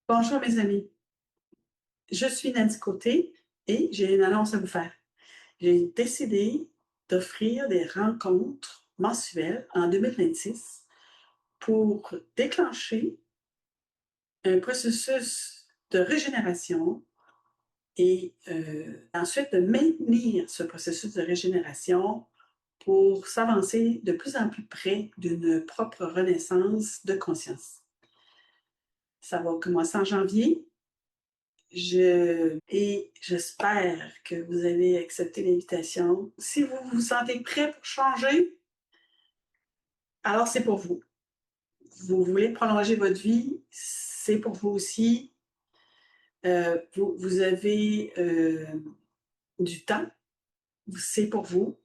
Bonjour mes amis, je suis Nancy Côté et j'ai une annonce à vous faire. J'ai décidé d'offrir des rencontres mensuelles en 2026 pour déclencher un processus de régénération et ensuite de maintenir ce processus de régénération pour s'avancer de plus en plus près d'une propre renaissance de conscience. Ça va commencer en janvier. Et j'espère que vous allez accepter l'invitation. Si vous vous sentez prêt pour changer, alors c'est pour vous. Vous voulez prolonger votre vie, c'est pour vous aussi. Vous avez du temps, c'est pour vous.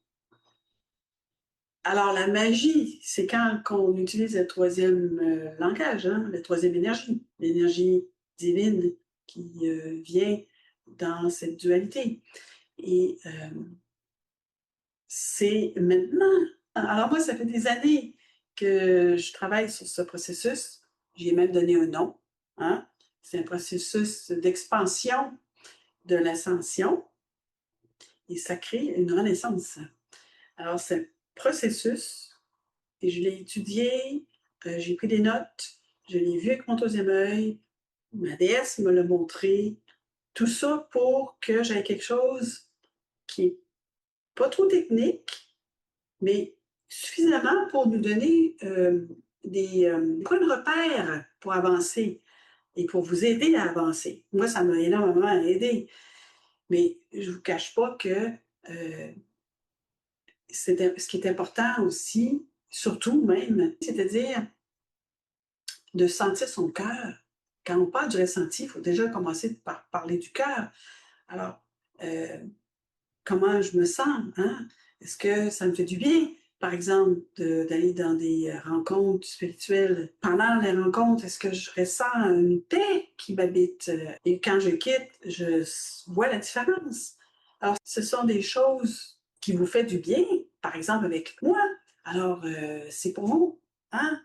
Alors la magie, c'est quand on utilise le troisième langage, hein, la troisième énergie, l'énergie divine qui vient dans cette dualité. Et c'est maintenant. Alors moi, ça fait des années que je travaille sur ce processus. J'ai même donné un nom. Hein? C'est un processus d'expansion de l'ascension et ça crée une renaissance. Alors, c'est un processus et je l'ai étudié, j'ai pris des notes, je l'ai vu avec mon troisième œil, ma déesse me l'a montré, tout ça pour que j'aie quelque chose qui est pas trop technique, mais suffisamment pour nous donner des points de repère pour avancer et pour vous aider à avancer. Moi, ça m'a énormément aidé, mais je ne vous cache pas que ce qui est important aussi, surtout même, c'est-à-dire de sentir son cœur. Quand on parle du ressenti, il faut déjà commencer par parler du cœur. Alors, euh, comment je me sens, hein? Est-ce que ça me fait du bien, par exemple, d'aller dans des rencontres spirituelles? Pendant les rencontres, est-ce que je ressens une paix qui m'habite? Et quand je quitte, je vois la différence. Alors, ce sont des choses qui vous font du bien, par exemple avec moi. Alors, c'est pour vous, hein?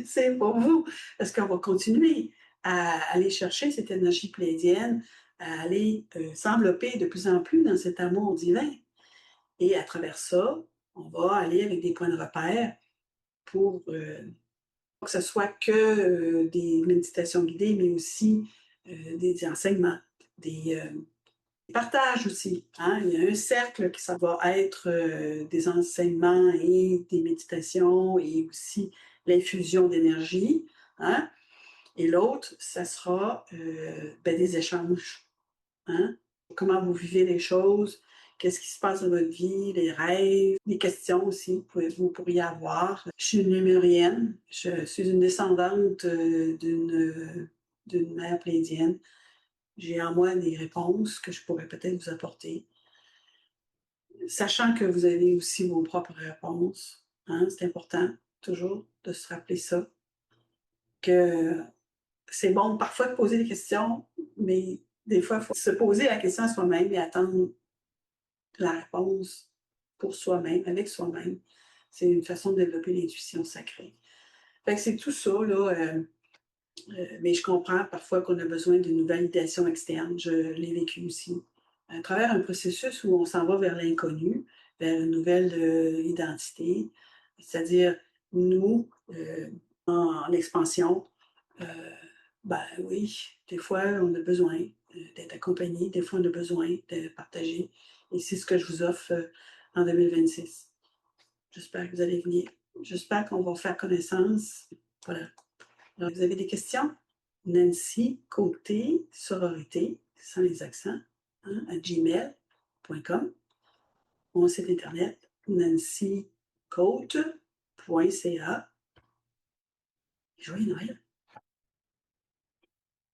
C'est pour vous, parce qu'on va continuer à aller chercher cette énergie pléiadienne, à aller s'envelopper de plus en plus dans cet amour divin. Et à travers ça, on va aller avec des points de repère pour que ce soit que des méditations guidées, mais aussi des enseignements, des partages aussi. Hein? Il y a un cercle qui ça va être des enseignements et des méditations et aussi l'infusion d'énergie. Hein? Et l'autre, ça sera des échanges. Hein? Comment vous vivez les choses, qu'est-ce qui se passe dans votre vie, les rêves, les questions aussi que vous pourriez avoir. Je suis une lémurienne, je suis une descendante d'une mère pléiadienne. J'ai en moi des réponses que je pourrais peut-être vous apporter, sachant que vous avez aussi vos propres réponses. Hein? C'est important toujours de se rappeler ça, que c'est bon parfois de poser des questions, mais des fois, il faut se poser la question à soi-même et attendre la réponse pour soi-même, avec soi-même. C'est une façon de développer l'intuition sacrée. Fait que c'est tout ça, là. Mais je comprends parfois qu'on a besoin d'une validation externe. Je l'ai vécu aussi. À travers un processus où on s'en va vers l'inconnu, vers une nouvelle identité, c'est-à-dire nous, en expansion, euh, ben oui, des fois, on a besoin d'être accompagné, des fois, on a besoin de partager. Et c'est ce que je vous offre en 2026. J'espère que vous allez venir. J'espère qu'on va faire connaissance. Voilà. Alors, vous avez des questions? Nancy Côté Sororité, sans les accents, hein, à gmail.com. Mon site internet, nancycote.ca. Joyeux Noël!